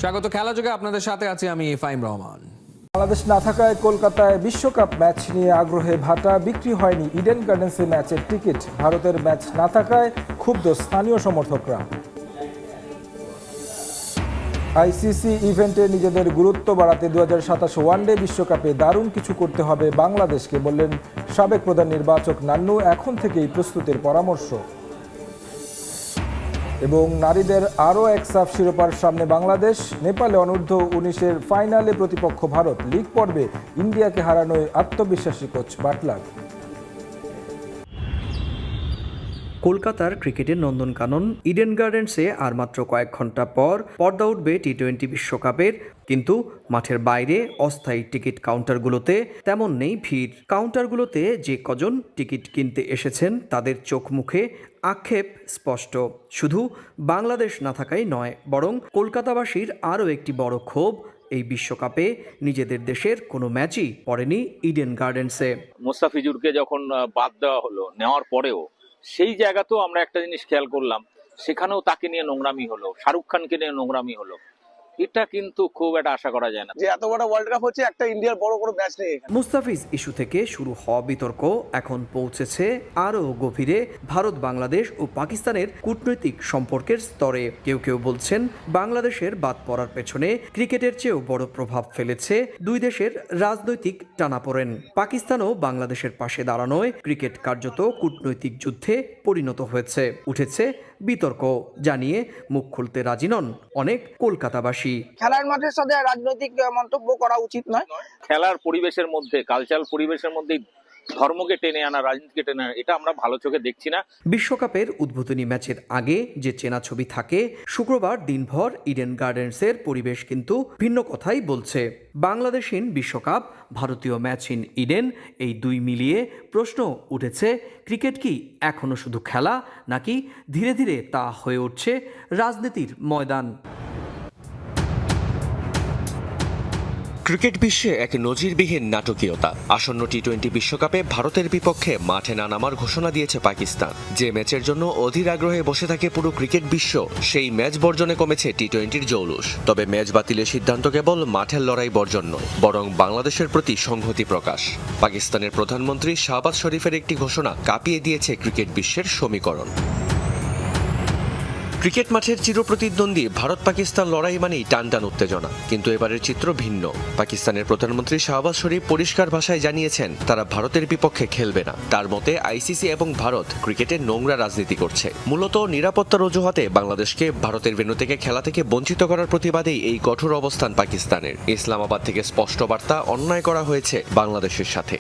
স্বাগত খেলা যোগে আপনাদের সাথে আছি আমি ফাইম রহমান। বাংলাদেশ না থাকায় কলকাতায় বিশ্বকাপ ম্যাচ নিয়ে আগ্রহে ভাটা, বিক্রি হয়নি ইডেন গার্ডেন্সে ম্যাচের টিকিট। ভারতের ম্যাচ না থাকায় ক্ষুব্ধ স্থানীয় সমর্থকরা। আইসিসি ইভেন্টে নিজেদের গুরুত্ব বাড়াতে 2027 ওয়ানডে বিশ্বকাপে দারুণ কিছু করতে হবে বাংলাদেশকে, বললেন সাবেক প্রধান নির্বাচক নান্নু। এখন থেকেই প্রস্তুতির পরামর্শ। এবং নারীদের আরও এক সাফ শিরোপার সামনে বাংলাদেশ। নেপালে অনূর্ধ্ব 19-এর ফাইনালে প্রতিপক্ষ ভারত। লিগ পর্বে ইন্ডিয়াকে হারানোয় আত্মবিশ্বাসী কোচ বাটলার। কলকাতার ক্রিকেটের নন্দনকানন ইডেন গার্ডেন্সে আর মাত্র কয়েক ঘন্টা পর পর্দা উঠবে টি-20 বিশ্বকাপের। কিন্তু মাঠের বাইরে অস্থায়ী টিকিট কাউন্টারগুলোতে তেমন নেই ভিড়। কাউন্টারগুলোতে যে কজন টিকিট কিনতে এসেছেন তাদের চোখ মুখে আক্ষেপ স্পষ্ট। শুধু বাংলাদেশ না থাকাই নয়, বরং কলকাতাবাসীর আরও একটি বড় ক্ষোভ, এই বিশ্বকাপে নিজেদের দেশের কোনো ম্যাচই পড়েনি ইডেন গার্ডেন্সে। মুস্তাফিজুরকে যখন বাদ দেওয়া হলো, নেওয়ার পরেও সেই জায়গাতেও আমরা একটা জিনিস খেয়াল করলাম, সেখানেও তাকে নিয়ে নোংরামি হলো, শাহরুখ খানকে নিয়ে নোংরামি হলো। এটা কিন্তু খুব একটা আশা করা যায় না যে এত বড় ওয়ার্ল্ড কাপ হচ্ছে, একটা ইন্ডিয়ার বড় কোনো ম্যাচ নেই। মুস্তাফিজ ইস্যু থেকে শুরু হওয়া বিতর্ক এখন পৌঁছেছে আরও গভীরে ভারত, বাংলাদেশ ও পাকিস্তানের কূটনৈতিক সম্পর্কের স্তরে। কেউ কেউ বলছেন বাংলাদেশের বাদ পড়ার পেছনে ক্রিকেটের চেয়েও বড় প্রভাব ফেলেছে দুই দেশের রাজনৈতিক টানাপোড়েন। পাকিস্তানও বাংলাদেশের পাশে দাঁড়ানোয় ক্রিকেট কার্যত কূটনৈতিক যুদ্ধে পরিণত হয়েছে। উঠেছে বিতর্ক, জানিয়ে মুখ খুলতে রাজি নন অনেক কলকাতাবাসী। খেলার মাঠের সাথে রাজনৈতিক মন্তব্য করা উচিত নয়। খেলার পরিবেশের মধ্যে, কালচারাল পরিবেশের মধ্যে ধর্মকে টেনে আনা, রাজনীতিকে টেনে আনা, এটা আমরা ভালো চোখে দেখছি না। বিশ্বকাপের উদ্বোধনী ম্যাচের আগে যে চেনা ছবি থাকে, শুক্রবার দিনভর ইডেন গার্ডেন্সের পরিবেশ কিন্তু ভিন্ন কথাই বলছে। বাংলাদেশহীন বিশ্বকাপ, ভারতীয় ম্যাচহীন ইডেন, এই দুই মিলিয়ে প্রশ্ন উঠেছে, ক্রিকেট কি এখনো শুধু খেলা, নাকি ধীরে ধীরে তা হয়ে উঠছে রাজনীতির ময়দান? ক্রিকেট বিশ্বে এক নজিরবিহীন নাটকীয়তা। আসন্ন টি-20 বিশ্বকাপে ভারতের বিপক্ষে মাঠে না নামার ঘোষণা দিয়েছে পাকিস্তান। যে ম্যাচের জন্য অধীর আগ্রহে বসে থাকে পুরো ক্রিকেট বিশ্ব, সেই ম্যাচ বর্জনে কমেছে টি-20-র জৌলুস। তবে ম্যাচ বাতিলের সিদ্ধান্ত কেবল মাঠের লড়াই বর্জন নয়, বরং বাংলাদেশের প্রতি সংহতি প্রকাশ। পাকিস্তানের প্রধানমন্ত্রী শাহবাজ শরীফের একটি ঘোষণা কাঁপিয়ে দিয়েছে ক্রিকেট বিশ্বের সমীকরণ। ক্রিকেট মাঠের চিরপ্রতিদ্বন্দ্বী ভারত পাকিস্তান লড়াই মানেই টানটান উত্তেজনা, কিন্তু এবারের চিত্র ভিন্ন। পাকিস্তানের প্রধানমন্ত্রী শাহবাজ শরীফ পরিষ্কার ভাষায় জানিয়েছেন তারা ভারতের বিপক্ষে খেলবে না। তার মতে আইসিসি এবং ভারত ক্রিকেটে নোংরা রাজনীতি করছে। মূলত নিরাপত্তার অজুহাতে বাংলাদেশকে ভারতের ভেন্যু থেকে খেলা থেকে বঞ্চিত করার প্রতিবাদেই এই কঠোর অবস্থান পাকিস্তানের। ইসলামাবাদ থেকে স্পষ্ট বার্তা, অন্যায় করা হয়েছে বাংলাদেশের সাথে।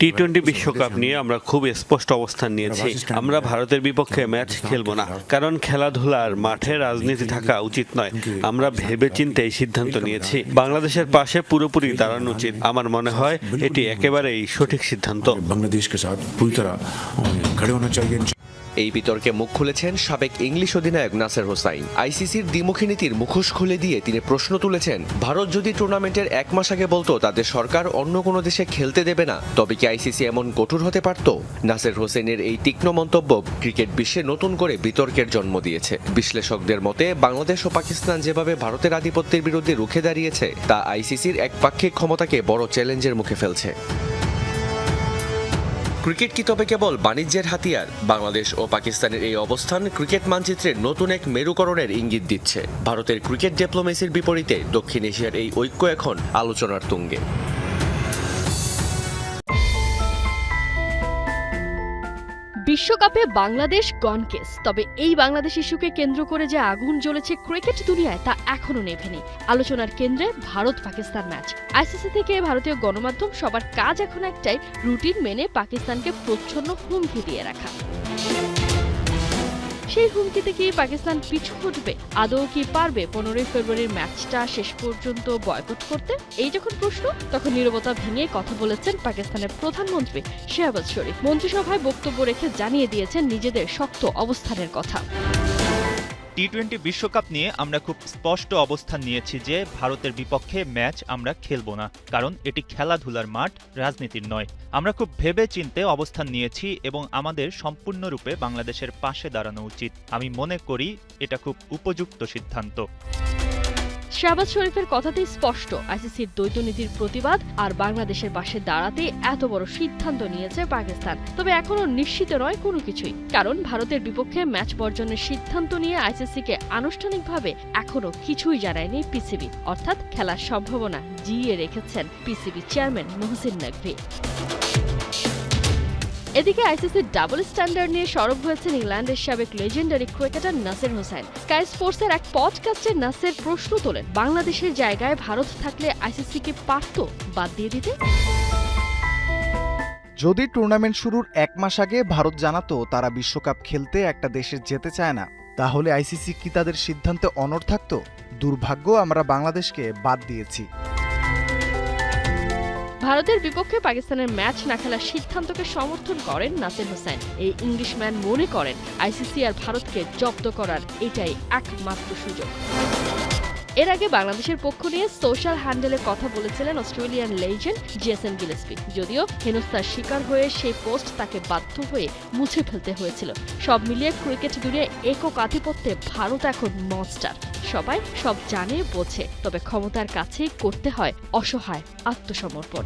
টি-20 বিশ্বকাপ নিয়ে আমরা খুব স্পষ্ট অবস্থান নিয়েছি। আমরা ভারতের বিপক্ষে ম্যাচ খেলবো না, কারণ খেলাধুলার মাঠে রাজনীতি থাকা উচিত নয়। আমরা ভেবেচিন্তে এই সিদ্ধান্ত নিয়েছি। বাংলাদেশের পাশে পুরোপুরি দাঁড়ানো উচিত। আমার মনে হয় এটি একেবারেই সঠিক সিদ্ধান্ত। এই বিতর্কে মুখ খুলেছেন সাবেক ইংলিশ অধিনায়ক নাসের হোসাইন। আইসিসির দ্বিমুখী নীতির মুখোশ খুলে দিয়ে তিনি প্রশ্ন তুলেছেন, ভারত যদি টুর্নামেন্টের এক মাস আগে বলতো তাদের সরকার অন্য কোনো দেশে খেলতে দেবে না, তবে কি আইসিসি এমন কঠোর হতে পারত? নাসের হোসেনের এই তীক্ষ্ণ মন্তব্য ক্রিকেট বিশ্বে নতুন করে বিতর্কের জন্ম দিয়েছে। বিশ্লেষকদের মতে বাংলাদেশ ও পাকিস্তান যেভাবে ভারতের আধিপত্যের বিরুদ্ধে রুখে দাঁড়িয়েছে, তা আইসিসির একপাক্ষিক ক্ষমতাকে বড় চ্যালেঞ্জের মুখে ফেলছে। ক্রিকেট কি তবে কেবল বাণিজ্যের হাতিয়ার? বাংলাদেশ ও পাকিস্তানের এই অবস্থান ক্রিকেট মানচিত্রে নতুন এক মেরুকরণের ইঙ্গিত দিচ্ছে। ভারতের ক্রিকেট ডিপ্লোমেসির বিপরীতে দক্ষিণ এশিয়ার এই ঐক্য এখন আলোচনার তুঙ্গে। বিশ্বকাপে বাংলাদেশ গনকেস, তবে এই বাংলাদেশ ইস্যুকে কেন্দ্র করে যে আগুন জ্বলেছে ক্রিকেট দুনিয়ায় তা এখনো নেভেনি। আলোচনার কেন্দ্রে ভারত পাকিস্তান ম্যাচ। আইসিসি থেকে ভারতীয় গণমাধ্যম সবার কাজ এখন একটাই, রুটিন মেনে পাকিস্তানকে প্রচ্ছন্ন হুমকি দিয়ে রাখা। সেই হুমকিতে কি পাকিস্তান পিছু হটবে? আদৌ কি পারবে 15 ফেব্রুয়ারির ম্যাচটা শেষ পর্যন্ত বয়কট করতে? এই যখন প্রশ্ন, তখন নীরবতা ভেঙে কথা বলেছেন পাকিস্তানের প্রধানমন্ত্রী শাহবাজ শরীফ। মন্ত্রিসভায় বক্তব্য রেখে জানিয়ে দিয়েছেন নিজেদের শক্ত অবস্থানের কথা। টি-20 বিশ্বকাপ নিয়ে আমরা খুব স্পষ্ট অবস্থান নিয়েছি যে ভারতের বিপক্ষে ম্যাচ আমরা খেলব না, কারণ এটি খেলাধুলার মাঠ, রাজনীতির নয়। আমরা খুব ভেবে চিন্তে অবস্থান নিয়েছি এবং আমাদের সম্পূর্ণরূপে বাংলাদেশের পাশে দাঁড়ানো উচিত। আমি মনে করি এটা খুব উপযুক্ত সিদ্ধান্ত। শাহবাজ শরীফের কথাতেই স্পষ্ট, আইসিসির দ্বৈত নীতির প্রতিবাদ আর বাংলাদেশের পাশে দাঁড়াতে এত বড় সিদ্ধান্ত নিয়েছে পাকিস্তান। তবে এখনো নিশ্চিত নয় কোনো কিছুই, কারণ ভারতের বিপক্ষে ম্যাচ বর্জনের সিদ্ধান্ত নিয়ে আইসিসিকে আনুষ্ঠানিকভাবে এখনো কিছুই জানায়নি পিসিবি, অর্থাৎ খেলার সম্ভাবনা জিইয়ে রেখেছেন পিসিবি চেয়ারম্যান মহসিন নকভি। এদিকে আইসিসির ডাবল স্ট্যান্ডার্ড নিয়ে সরব হয়েছেন ইংল্যান্ডের সাবেক legendary cricketer Nasir Hossain. Sky স্পোর্টসের এক পডকাস্টে নাসির প্রশ্ন তোলেন, বাংলাদেশের জায়গায় ভারত থাকলে আইসিসিকে পারত বাদ দিয়ে দিতে? যদি টুর্নামেন্ট শুরুর 1 মাস আগে ভারত জানাতো তারা বিশ্বকাপ খেলতে একটা দেশে যেতে চায় না, তাহলে আইসিসি কি তাদের সিদ্ধান্তে অনড় থাকতো? দুর্ভাগ্য, আমরা বাংলাদেশকে বাদ দিয়েছি। ভারতের বিপক্ষে পাকিস্তানের ম্যাচ না খেলার সিদ্ধান্তকে সমর্থন করেন নাসির হোসাইন। এই ইংলিশম্যান মনে করেন আইসিসি আর ভারতকে জব্দ করার এটাই একমাত্র সুযোগ। এর আগে বাংলাদেশের পক্ষ নিয়ে সোশ্যাল হ্যান্ডেলে কথা বলেছিলেন অস্ট্রেলিয়ান লেজেন্ড জেসন গিলেস্পি, যদিও হেনস্থার শিকার হয়ে সেই পোস্ট তাকে বাধ্য হয়ে মুছে ফেলতে হয়েছিল। সব মিলিয়ে ক্রিকেট দুনিয়ায় একক আধিপত্যে ভারত এখন মনস্টার। সবাই সব জানে বোঝে, তবে ক্ষমতার কাছেই করতে হয় অসহায় আত্মসমর্পণ।